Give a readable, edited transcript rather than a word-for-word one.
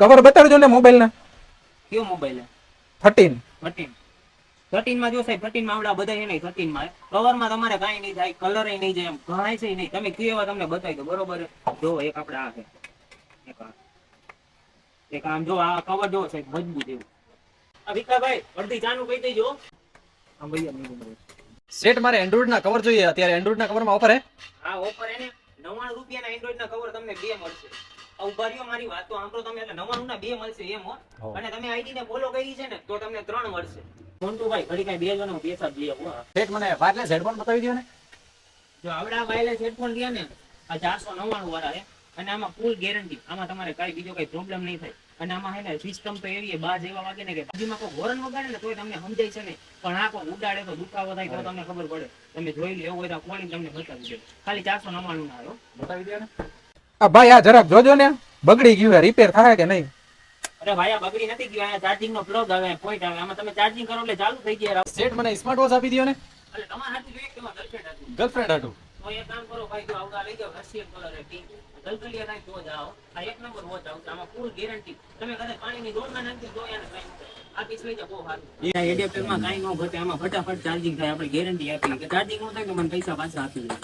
Cover બતાડજો ને mobile ના. કયો મોબાઈલ 13. 13 માં જો સાહેબ 13 માં આવડા બધા નહીં 13 માં કવર માં તમારે કાંઈ નહીં થાય, કલર નહીં જાય, એમ ઘણાય છે નહીં. તમે કયો એવા તમને બતાવી દો બરોબર. જો એક આપણે આ છે, એક આમ જો આ કવર જો સાહેબ મજબૂત એવું. આ વિકાભાઈ અડધી ચાનું કહી દેજો. હા ભૈયા સેટ મારે એન્ડ્રોઇડ ના કવર જોઈએ અત્યારે. એન્ડ્રોઇડ ના કવર માં ઓફર હે? હા ઓફર એને 99 રૂપિયાના એન્ડ્રોઇડ ના કવર તમને બે મળશે. ઉભા રહ્યો મારી વાત તો સાંભળો તમે. એટલે 99 ના બે મળશે એમ હો. અને તમે આઈડી ને ફોલો કરી છે ને તો તમને 3 મળશે. મોન્ટુભાઈ ઘડી કઈ બે જણો પૈસા જ લેવો. સેટ મને વાયરલેસ હેડફોન બતાવી દો ને. જો આવડા વાયરલેસ હેડફોન લ્યા ને આ 499 વાળા છે. અને આમાં ફૂલ ગેરંટી. આમાં તમારે કાઈ બીજો કઈ પ્રોબ્લેમ નહીં થાય. અને આમાં હે ને સિસ્ટમ તો એવી બાજ એવા વાગે ને કે બાજુમાં કોઈ હોરન વગાડે ને તોય તમને સમજાય છે ને. પણ આ કોઈ ઉડાડે તો દુખાવો થાય તો તમને ખબર પડે. તમે જોઈ લો એવું હોય તો ખોલીને તમને બતાવી દે. ખાલી 499 ના આવ્યો. બતાવી દો ને. આ ભાઈ આ જરાક જોજો ને, બગડી ગયું હે, રિપેર થાય કે નહીં? અરે ભાઈ આ બગડી નથી ગયું. અહીંયા ચાર્જિંગ નો પ્લગ આવે, પોઈન્ટ આવે. આમાં તમે ચાર્જિંગ કરો એટલે ચાલુ થઈ જાય. સેટ મને સ્માર્ટ વોચ આપી દો ને. એટલે તમારે હાથું જોઈએ કે ગર્લફ્રેન્ડ હતું? ગર્લફ્રેન્ડ હતું. તો એક કામ કરો ભાઈ, જો આવડા લઈ જાઓ રશિયન કલર હે પિંક. ગલગલિયા થાય તો જાઓ. આ એક નંબર વોચ આવશે. આમાં ફૂલ ગેરંટી. તમે કદાચ પાણીની ડોલમાં નાખી દો યાર કઈ આ પીસ લઈ જાઓ બહુ સારું. આ એડેપ્ટરમાં કાંઈ ન ઘટે. આમાં ફટાફટ ચાર્જિંગ થાય. આપણે ગેરંટી આપી કે ચાર્જિંગ ન થાય તો મને પૈસા પાછા આપી દે.